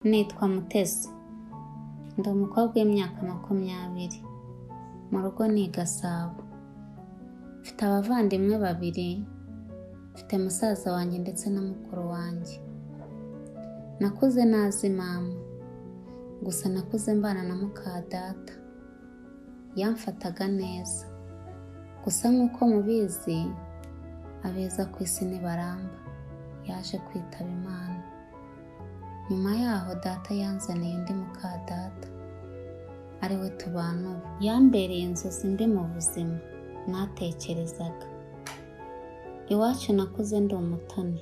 Nitwa Mutesi, ndi umukobwa w'imyaka 20, mu rugo ni Gasabo. Mfite abavandimwe 2, mfite musaza wanjye ndetse na mukuru wanjye. Nakuze nazi mama, gusa nakuze mbana na muka data. Yamfataga neza, gusa nk'uko mubizi abeza ku isi nibaramba. Yaje kwitaba Imana. Nyuma yaho data yanzaniye undi muka data, ari we tubana ubu. Yambereye inzozi mbi mu buzima natekerezaga. Iwacu nakuze ndi umutoni,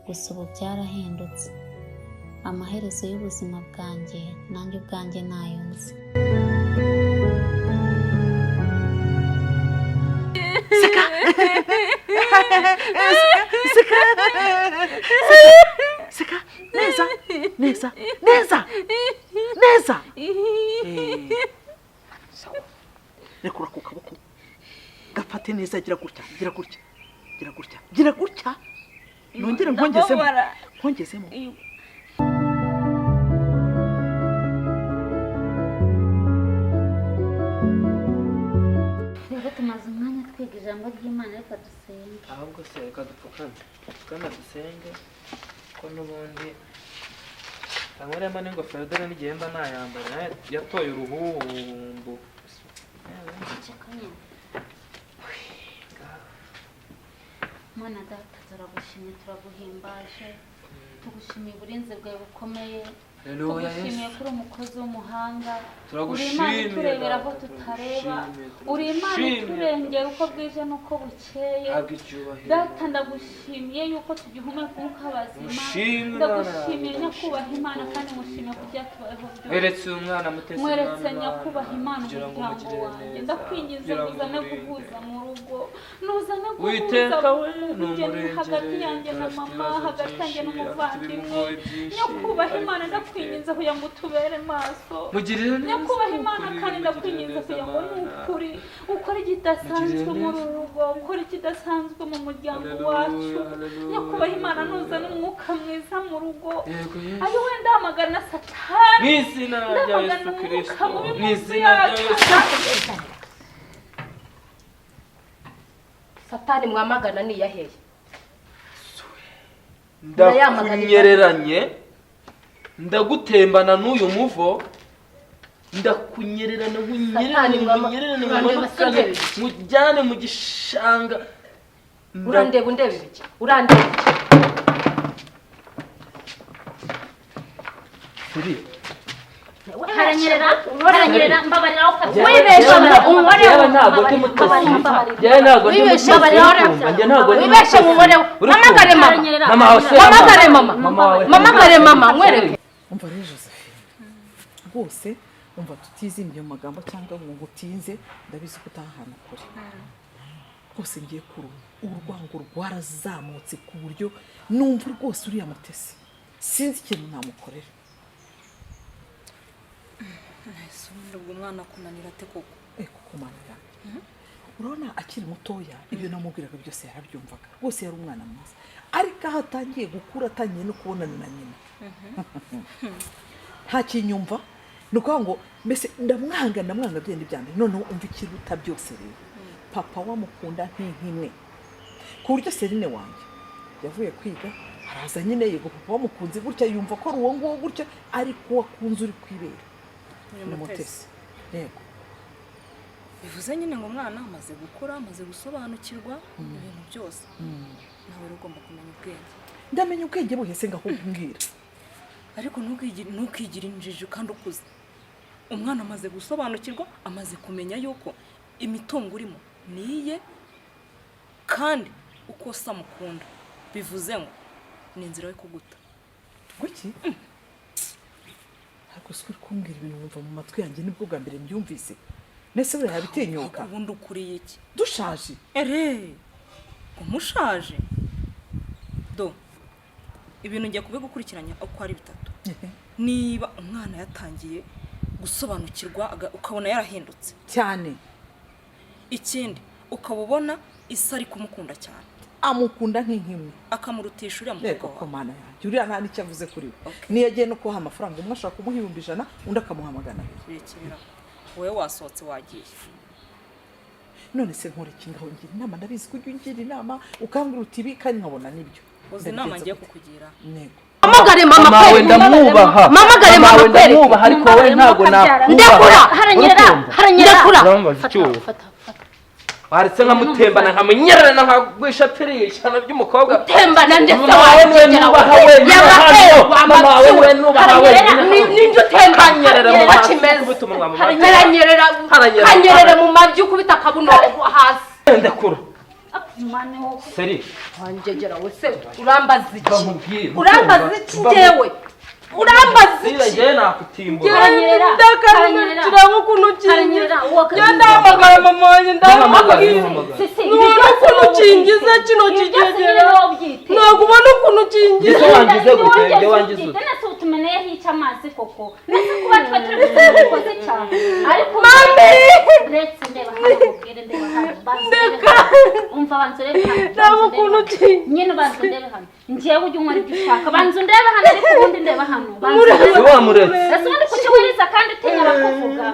gusa ubu byarahindutse. Amaherezo y'ubuzima bwanjye nanjye ubwanjye nayo nzi. Seka neza sawa rekura ku kaboko gafate neza, gira gutya nongere nkongezemo Rero tumaze umwanya twiga ijambo ry'Imana, reka dusenge. ahubwo se reka dupfukane kana dusenge ko n'ubundi ankoremo n'ingofero dore n'igihe mba nayambara yatoye uruhumbu. Mana data, turagushimye, turaguhimbaje, tugushimiye uburinzi bwawe bukomeye, tugushimiye kuri umukozi w'umuhanga, uri Imana iturebera aho tutareba, uri Imana iturengera uko bwije n'uko bukeye. Data, ndagushimiye yuko tugihumeka umwuka w'abazima, ndagushimiye nyakubahwa Imana, kandi mushimiye ku byatubayeho byose. Weretse umwana Mutesi, mweretse nyakubahwa Imana umuryango wanjye, ndakwingiza uzane guhuza mu rugo, nuzane guhuza hagati yanjye na mama, hagati yanjye n'umuvandimwe. Nyakubahwa Imana, ndakwingiza kugira ngo utubere maso. Nyakubahwa Imana, kandi ndakwingiza kugira ngo n'ukuri ukore ikidasanzwe muri uru rugo, ukore ikidasanzwe mu muryango wacu. Nyakubahwa Imana, nuzane umwuka mwiza mu rugo. Ayo wenda hamagara na Satani, n'izina rya Yesu Kristo, n'izina rya Yesu. Satani mwamagana ni yaheye. Ndakunyereranye, ndagutembana n'uyu muvo, ndakunyererana mujyane mu gishanga. Urandeba ibiki? Urandeba iki? Suri haranyerera mbabarira ukabye. Wibesha umubare wawe. ntabwo ndi Mutesi, Wibesha umubare wawe. Mamagare mama mwereke. umva rero Josephine, rwose umva tutizimye mu magambo cyangwa ngo utinze, ndabizi ko utahana kure. Rwose ngiye kuri urwango rwarazamutse ku buryo numva rwose uriya Mutesi sinzi ikintu namukorera. Ubwo umwana kunanira te koko Kumanira urabona akiri mutoya, ibyo namubwiraga byose yarabyumvaga. Rwose yari umwana mwiza, ariko aho atangiye gukura, atangiye no kubonana na nyina nta kinyumva. Ni ukuvuga ngo mbese ndamwanga byenda ibyambere. Noneho umva ikiruta byose rero, papa wamukunda nk'inkimwe, ku buryo Serine wanjye yavuye kwiga araza nyine yego papa wamukunze gutya, yumva ko ari uwo nguwo gutya, ariko wakunze uri kwibera ni Mutesi. Yego, bivuze nyine ngo umwana amaze gukura, amaze gusobanukirwa ibintu byose, nawe ugomba kumenya ubwenge. ndamenya ubwenge buhese ngakubwira, Ariko ntukigire injiji kandi ukuze. Umwana amaze gusobanukirwa, amaze kumenya yuko imitungo urimo niye, kandi uko samukunda, bivuze ngo ni inzira yo kuguta. Kuki? Ariko suri kumbwira ibintu numva mu matwi yanjye nibwo bwa mbere mbyumvise. Nese buriya bitinyuka. Ubundi ukuriye iki? Dushaje. Umushaje. Ibintu ngiye kubigukurikiranya uko ari 3. Niba umwana yatangiye gusobanukirwa ukabona yarahindutse cyane, ikindi ukabubona isi ari kumukunda cyane, amukunda nk'inkimwe akamurutisha uriya mukobwa yego wawe. ko mana yanjye uriya nta n'icyo avuze kuri we niyo agiye no kubaha amafaranga umwe ashaka kumuha 100 undi akamuha 200 birekera wowe wasohotse wagiye none se nkora iki ngaho ngira inama ndabizi ko ujya ungira inama ukambwira uti ibi kandi nkabona nibyo uzi inama ngiye kukugira nego Mamagare mama Mama we kweli. ndamwubaha. Mamagare mama kweli. ndamwubaha ariko wowe ntago Ndekura haranyera. Ndekura. Urambaza icyo waretse nkamutembana nkamunyerana nkagwisha pirishana by'umukobwa Tembana ndetse wawe niwe nubaha wenyine hano mama wawe niwe nubaha wenyine ninjye utembana kanyerera mu maso kubita umunwa mu maso kanyerera mu mabyi ukubita akabuno hasi ndekura mane wo seri wanjegera wese urambaza iki bamubwire urambaza iki njyewe urambaza iki njye nakutimbura Karanyerera. ndakaranyerera nk'ukuntu ukingiza Karanyerera uwo genda hamagara mama wanjye ndamubwira sisi ubona ukuntu ukingiza kino kigegera ntabwo ubona ukuntu ukingiza Ese wangize gute ibyo wangize ute nese utumeneye hica amazi koko nese kuba twa turi gusaba ukoze cyane ariko mami uretse ndeba hano ubwire ndeba hano umva banzu rebe hano ntabwo ukuntu ukingiza nyine banzu ndebe hano njyewe ujya unkora ibyo ushaka banzu ndebe hano ariko ubundi ndeba hano si wamuretse ese ubundi kukiwuriza kandi utinya abakuvuga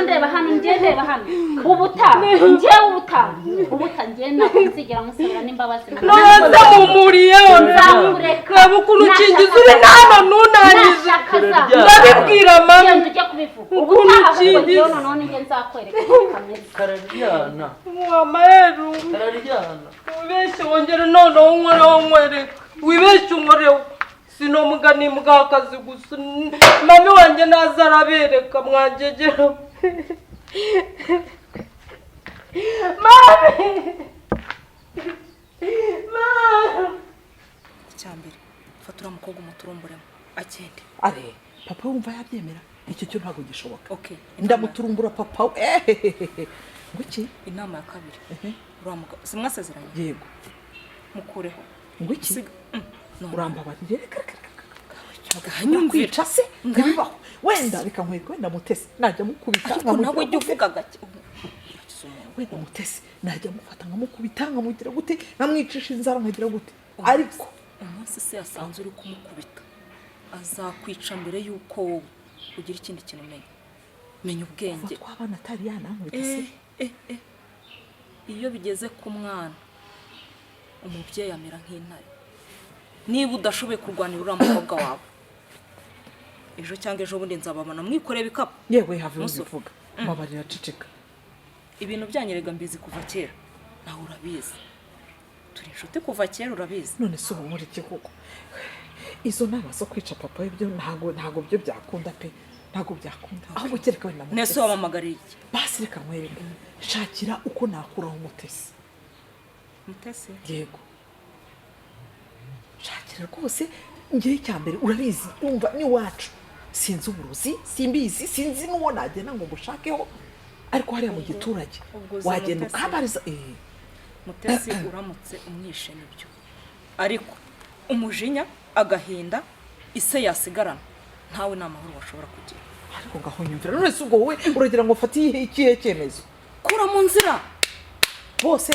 ndeba hano njye ndeba hano ubutaha njyewe ubutaha njye ntabwo nzigera musabira n'imbabazi ntaza mumuriyeho ntabwo ukuntu ukingiza uri hano ntunangize ndabibwira mama genda ujya kubivuga ubutaha ahubwo njyewe noneho nijye nzakwereka uko kameze kararyana mama rero kararyana wibeshye wongere noneho unkoreho nkwereka wibeshye unkoreho sinomugani mbwakazi gusa mami wanjye naza arabereka mwangegera mami icyambere fata uriya mukobwa umuturumburemo agende are papa wumva yabyemera icyo cyo ntabwo gishoboka okay ndamuturumbura papa nguki inama ya kabiri uriya mugabo simwasezeranye yego mukureho nguki urambabarire nyumvira se ntibibaho wenda reka nkwereke wenda mutesi najya mukubita ariko nawe ujya uvuga gake wenda mutesi najya mufata nkamukubita nkamugira gute nkamwicisha inzara nkagira gute ariko umunsi se yasanze uri kumukubita azakwica mbere y'uko wowe ugira ikindi kintu menya ubwenge twabana atari yanankubita se iyo bigeze ku mwana umubyeyi amera nk'intare niba udashoboye kurwanira uriya mukobwa wawe ejo cyangwa ejo bundi nzababona mwikoreye ibikapu yewe have uvuga mbabarira ceceka ibintu byanyerega mbizi kuva kera nawe urabizi turi inshuti kuva kera urabizi none se ubu muri iki koko izo nama zo kwica papa ibyo ntago byo byakunda pe ntago byakunda ahubwo kereka wenda mutesi nese wabamagariye iki basi reka nkwereke shakira uko nakuraho umutesi mutesi yego shakira rwose ngewe icyambere urabizi umva n'iwacu sinzi uburozi simbizi sinzi n'uwo nagenda ngo mushakeho ariko hariya mu giturage wagenda ukabariza mutesi uramutse umwishe nibyo ariko umujinya agahinda ise yasigarana ntawe nta mahoro bashobora kugira ariko ngaho nyumvira none se ubwo wowe uragira ngo ufate ikihe cyemezo kura mu nzira bose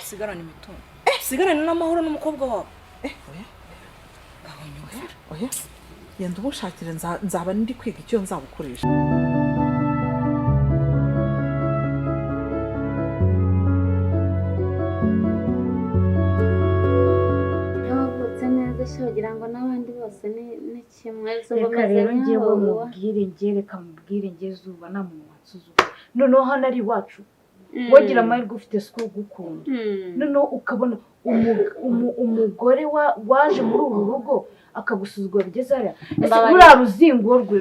sigarana imitungo sigarana n'amahoro n'umukobwa wawe oya ngaho nyumvira oya yenda umushakire nzaba ndi kwiga icyo nzabukoresha kugira ngo n'abandi bose ni kimwe reka rero njyewe reka mubwire njye zuba nta muntu wansuzuma noneho hano ari iwacu wagira amahirwe ufite siko gukunda noneho ukabona umugore waje muri uru rugo akagusuzugura bigeze hariya ruriya ruzingo rwe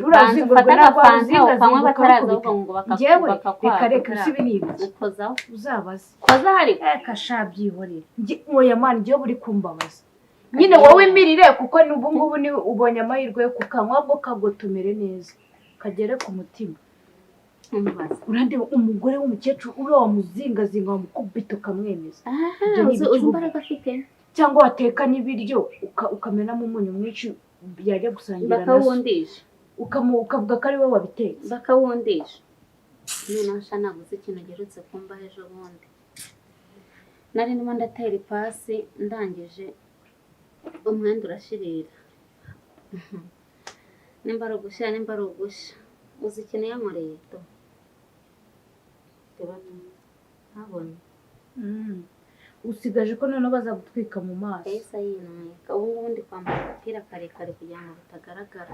ntabwo waruzingazinga njyewe reka usibe n'ibiki uzabaze reka sha byihorere mwoya mani njyewe uri kumbabaza nyine wowe imirire kuko n'ubu ngubu ni ubonye amahirwe yo kukanywa ahubwo kagotomere neza kagere ku mutima urandeba umugore w'umukecuru uriya wamuzingazinga wamukubita ukamwemeza uzi imbaraga afite cyangwa wateka n'ibiryo ukamenamo umunyu mwinshi yajya gusangira bakawundisha ukavuga ko ari we wabitetse bakawundisha noneho sha nabuze ikintu gerutse kumba ejo bundi nari ndimo ndatera ipasi ndangije umwenda urashirira. Nimba ari ugushyira nimba ari ugusha uzi ikintu yankoreye to ntabona usigaje ko noneho bazagutwika mu maso. yahise yinamika. Ubu ngubu ndi kwambara agapira karekare kugira ngo bitagaragara.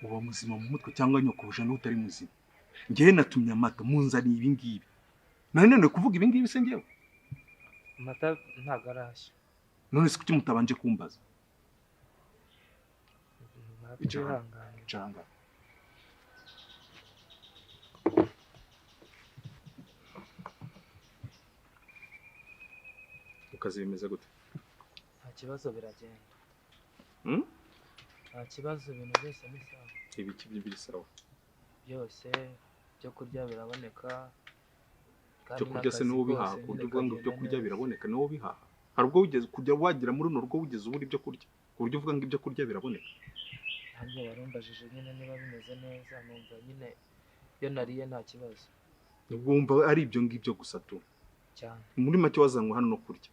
uba muzima mu mutwe cyangwa nyokobuje n'utari muzima. Ngewe natumye amata munzaniye ibi ngibi. None kuvuga ibi ngibi se ngewe? Amata ntago arashya. None se kuki mutabanje kumbaza? Icyihangane. Canga. Ukazi bimeze gute? Nta kibazo biragenda. Nta kibazo, ibintu byose ni sawa. Ibiki biri sawa? Byose byo kurya biraboneka. Byo kurya se n'uwo bihaha, kuvuga ngo byo kurya biraboneka n'uwo bihaha. Hari ubwo wigeze kujya wagira muri runo rugo wigeze ubura ibyo kurya, ku buryo uvuga ngo ibyo kurya biraboneka. Nanjye warumbajije nyine niba bimeze neza, numva nyine iyo nariye nta kibazo. Wumva ari ibyo ngibyo gusa tu cyane. Muri make wazanywe hano no kurya.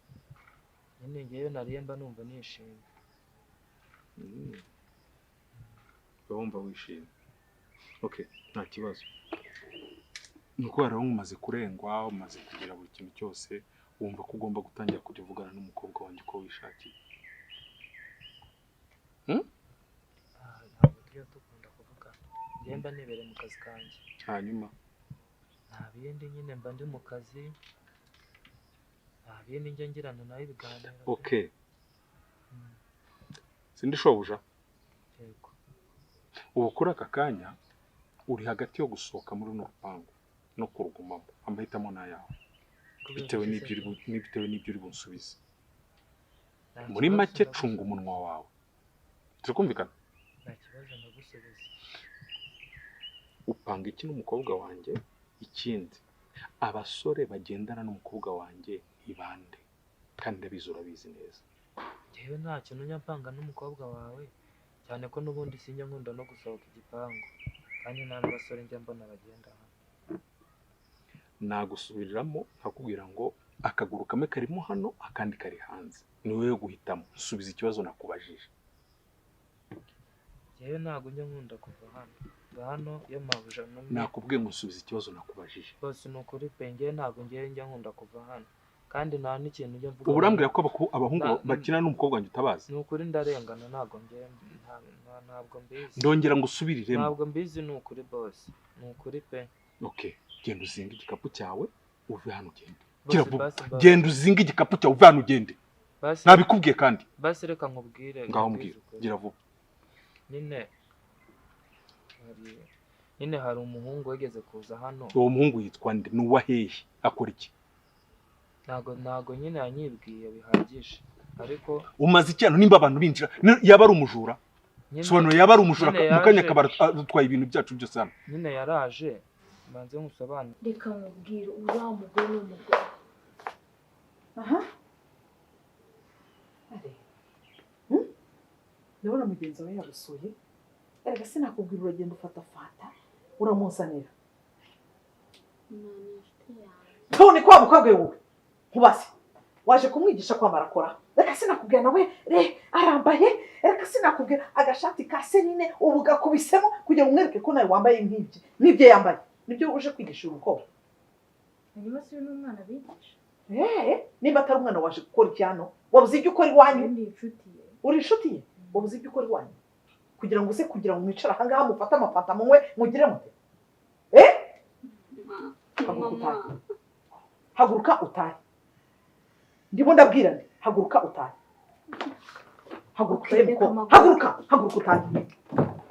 Nyine ngewe nariye mba numva nishimye. Wumva wishimye. Okay, nta kibazo. Nuko umaze kurengwa, umaze kugira buri kintu cyose, wumva ko ugomba gutangira kujya uvugana n'umukobwa wanjye ko wishakiye. Ntabwo tujya dukunda kuvugana. Ngewe mba nibereye mu kazi kanjye. Hanyuma nta bindi nyine mba ndi mu kazi. Nta bindi njya ngirana nawe ibiganiro. Okay. Sindi shobuja. Yego. Ubu kuri aka kanya uri hagati yo gusohoka muri runo rupangu no kurugumamo. Amahitamo n'ayawe. Bitewe n'ibyo uri bunsubize. Muri make cunga umunwa wawe. Turikumvikana? Nta kibazo ndagusubiza. Upanga iki n'umukobwa wanjye? Ikindi, abasore bagendana n'umukobwa wanjye ibande kandi ndabizi urabizi neza. Ngewe nta kintu nyapanga n'umukobwa wawe, cyane ko n'ubundi sinjya nkunda no gusohoka igipangu, kandi nta n'abasore njya mbona bagenda hano. Nagusubiriramo nkakubwira ngo akaguru kamwe karimo hano akandi kari hanze, ni wowe guhitamo. Subiza ikibazo nakubajije. Ngewe ntabwo njya nkunda kuva hano iyo mabuja n'umwe. Nakubwiye ngo subiza ikibazo nakubajije. Bose ni ukuri pe, ngewe ntabwo njya nkunda kuva hano, kandi nta n'ikintu njya mvuga. Uburambwira ko abahungu bakina n'umukobwa wanjye utabazi? Ni ukuri ndarengana, ntabwo mbizi. Ndongera ngo usubiriremo. Ntabwo mbizi, ni ukuri bose, ni ukuri pe. Okay, genda uzinga igikapu cyawe uve hano ugende. genda uzinga igikapu cyawe uvana ugende. Nabikubwiye kandi. Basi reka nkubwire. Ngaho mbwira, gira vuba. Nyine hari umuhungu wegeze kuza hano. Uwo muhungu yitwa nde? Nuwa hehe? Akora iki? Ntago nyine yanyibwiye bihagije. Ariko umaze icyano nimba abantu binjira yaba ari umujura. Sobanura yaba ari umujura mukanya kabara dutwaye ibintu byacu byose hano. Nyine yaraje banze nkusobanura. Reka nkubwire uriya mugore n'umugore. Aha. Ndabona mugenzi wawe yagusuye. Erega sinakubwira uragenda ufata fata uramusanira. Tone kwa mukagwe wowe. Nkubase. Waje kumwigisha kwambara kora. Reka sinakubwira nawe arambaye. Reka sinakubwira agashati ka Serine ubu gakubisemo kugira umwereke ko nawe wambaye nk'ibyo. Nibyo yambaye. Nibyo uje kwigisha uruko. Hanyuma si n'umwana bigisha. Niba atari umwana waje gukora icyano, wabuze ibyo ukora iwanyu. Ndi inshuti ye. Uri inshuti ye? Wabuze ibyo ukora iwanyu. Kugira ngo mwicara aha ngaha mufate amafata munywe mugire mute. Haguruka utahe. Ndimo ndabwira nde haguruka utahe. Haguruka utahe.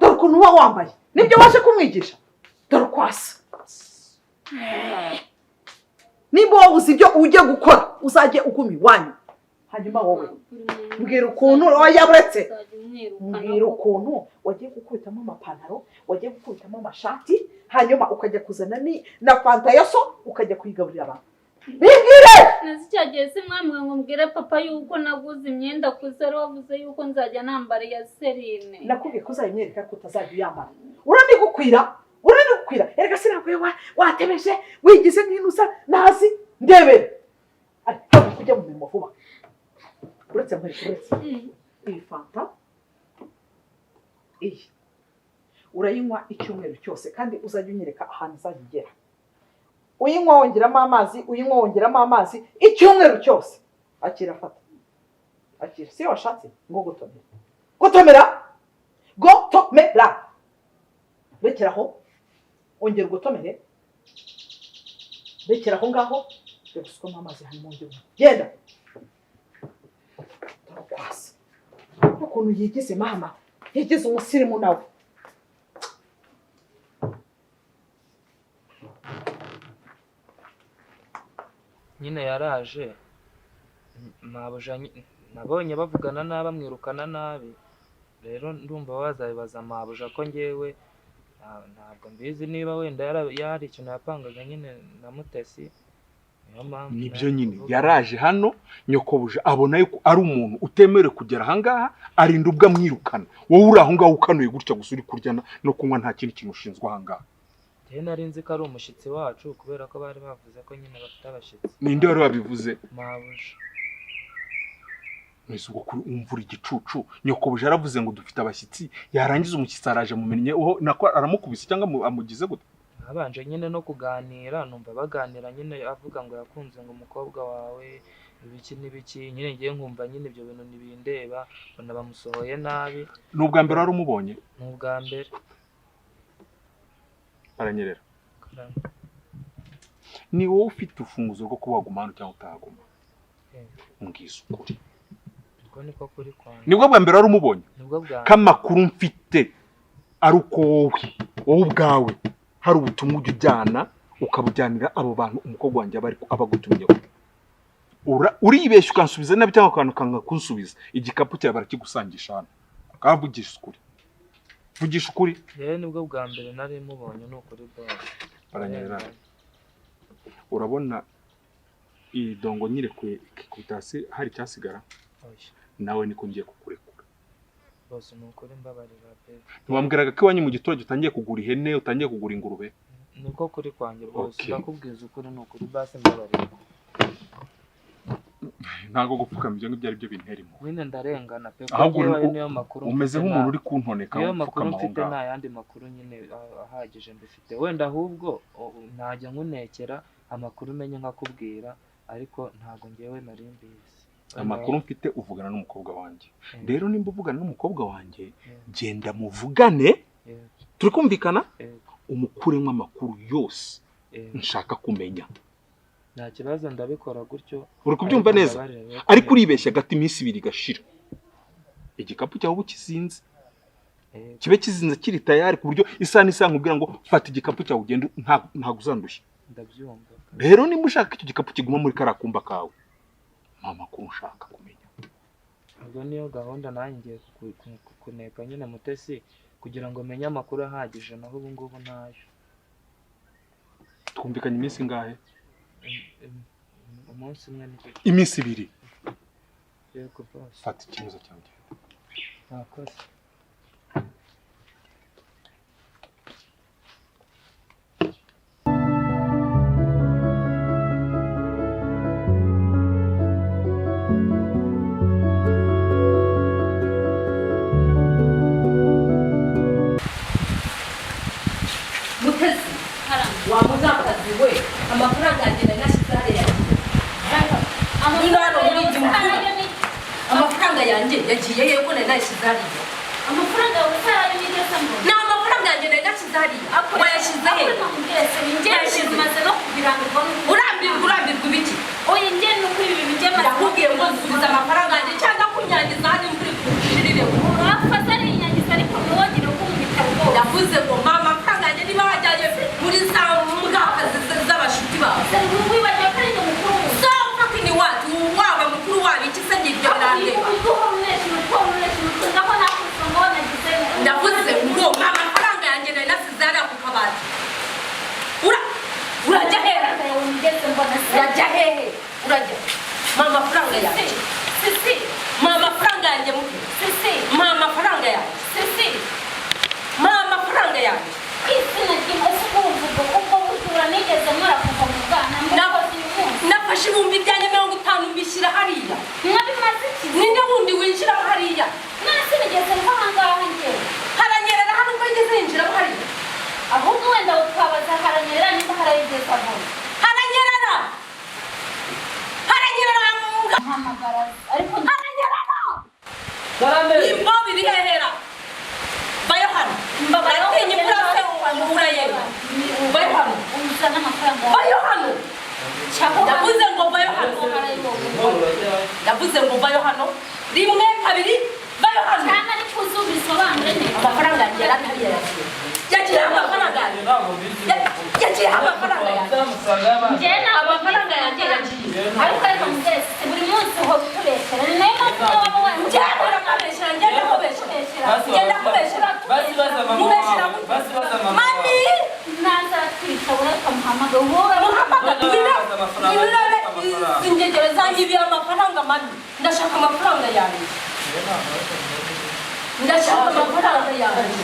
Dore ukuntu uba wambaye. Nibyo waje kumwigisha. Dore kwasa. Nimba wabuze ibyo ujye gukora uzajye uguma iwanyu. hanyuma wowe mbwira ukuntu wayaburetse mbwira ukuntu wagiye gukubitamo amapantaro wagiye gukubitamo amashati hanyuma ukajya kuzana na fanta ya so ukajya kuyigaburira abantu bimbwire nazi cyagiye se mwamwe ngo mbwire papa yuko naguze imyenda kuzero wavuze yuko nzajya nambara ya Serine nakubwiye ko uzayimwereka ko utazajya uyambara uranigukwira erega sinabwiye watebeje wigize nk'inusa nazi ndebere ariko kujya mu mirimo vuba uretse iyi fanta iyi urayinywa icyumweru cyose kandi uzajya unyereka ahantu uzajya ugera uyinywa wongeramo amazi icyumweru cyose akira fata akira si washatse ngo gutomera rekeraho ongera ugutomere rekeraho ngaho gusukamo amazi hanyuma ongera genda turakwasa ukuntu yigize mama yigize umusirimu nawe nyine yaraje nabonye bavugana nabi amwirukana nabi rero ndumva wazabibaza mabuja ko ngewe ntabwo mbizi niba wenda yari ikintu yapangaga nyine na Mutesi nibyo nyine yaraje hano nyokobuja abona yuko ari umuntu utemerewe kugera ahangaha arinda ubwo amwirukana wowe uri aho ngaho ukanuye gutya gusa uri kuryana no kunywa nta kindi kintu ushinzwe ahangaha nari nzi ko ari umushyitsi wacu kubera ko bari bavuze ko nyine bafite abashyitsi ninde wari wabivuze mabuja mwese ubwo kuri umvura igicucu nyokobuja yaravuze ngo dufite abashyitsi yarangiza umushyitsi araje mumenye nako aramukubise cyangwa amugize gute abanje nyine no kuganira numva baganira nyine avuga ngo yakunze ngo umukobwa wawe ibiki n'ibiki nyine ngiye nkumva nyine ibyo bintu ntibindeba bona bamusohoye nabi n'ubwa mbere wari umubonye n'ubwa mbere aranyerera ni wowe ufite urufunguzo rwo kuba waguma hano cyangwa utahaguma mbwiza ukuri niko kuri kwanjye nibwo bwa mbere wari umubonye k'amakuru mfite ari uko wowe ubwawe hari ubutumwa ujya ujyana ukabujyanira abo bantu umukobwa wanjye abagutumyeho uribeshya ukansubiza nabi cyangwa ukanga kunsubiza igikapu cyawe barakigusangisha hano ukavugisha ukuri vugisha ukuri yewe nibwo bwa mbere nari mubonye ni ukuri bose baranyerera urabona iyi dongo nyirekuye ikikutasi hari cyasigara nawe niko ngiye kukurekura bose ni ukuri mbabarira pe ntiwambwiraga ko iwanyu mu giturage utangiye kugura ihene utangiye kugura ingurube niko kuri kwanjye rwose ndakubwiza ukuri ni ukuri basi mbabarira ntago gupfukama ibyo ngibyo ari byo bintera impuhwe nyine ndarengana pe ahubwo niyo makuru umeze nk'umuntu uri kuntoneka niyo makuru mfite nta yandi makuru nyine ahagije mbifite wenda ahubwo najya nkunekera amakuru umenye nkakubwira ariko ntago ngewe nari mbizi amakuru mfite uvugana n'umukobwa wanjye rero nimba uvugana n'umukobwa wanjye genda muvugane turi kumvikana umukuremo amakuru yose nshaka kumenya nta kibazo ndabikora gutyo uri kubyumva neza ariko uribeshya gati iminsi 2 gashira igikapu cyawe ukizinze kibe kizinze kiri tayari ku buryo isana nkubwira ngo fata igikapu cyawe ugende ntago uzandushye ndabyumva rero nimba ushaka icyo gikapu kiguma muri karakumba kawe mama ko nshaka kumenya ubwo niyo gahunda nanjye kuneka nyine Mutesi kugira ngo menye amakuru ahagije naho ubu ngubu ntayo twumvikanye iminsi ngahe umunsi umwe iminsi 2 yego boss fata ikibazo cyanjye nakoze wamuzakazi we amafaranga agenda nashyize hariya amafaranga yanjye yagiye yego nari nashyize hariya amafaranga utarayo nigeze mbona ni amafaranga yanjye nari nashyize hariya wayashyize he yashyize maze no kubirambirwa urambirwa ibiki oya njye nuko ibi bintu njye ndakubwiye ngo nsubiza amafaranga yanjye cyangwa kunyangiza hano imvura ikushirire urafata ari inyangiza ariko ntiwongere kumvita rwose yavuze ngo mama amafaranga yanjye niba wajyanye muri za mbwakazi z'abashuti bawe wibagiwe ko ari njye mukuru so fucking what waba mukuru wawe iki se mama franga yanjye Sisi. mama franga yanjye muke Sisi. mama franga yanjye Sisi. mama franga yanjye izina ry'imbazi kumvuga ubwo bujura nigeze nkora kuva mu bwana murakoze uyu munsi nafashe ibihumbi byanjye 50 mbishyira hariya mwabimaze iki ninde wundi winjira hariya nasi nigeze nk'ahangaha njyewe haranyerera hano ubwo yigeze yinjira hariya ahubwo wenda twabaza haranyerera nimba harayigeze avoma haranyerera mpamagara ariko haranyerera Karame. imbo biri hehera bayo hano Mbabayo batinye kurase urayega bayo hano uza n'amafaranga bayo hano cyangwa yavuze ngo bayo hano yavuze ngo bayo hano rimwe kabiri bayo hano cyane ariko uzubisobanure neza amafaranga yanjye yagiye yagiye amafaranga yanjye yagiye amafaranga yanjye njye amafaranga yanjye yagiye ariko reka mugeze buri munsi ho tubesera ni nayo mpamvu waba wenda ngenda kubeshera ngenda kubeshera mubeshera mami naza twita ureka muhamagara uhora muhamagara ingegero zanjye ibiye amafaranga mami ndashaka amafaranga yanjye ndashaka amafaranga yanjye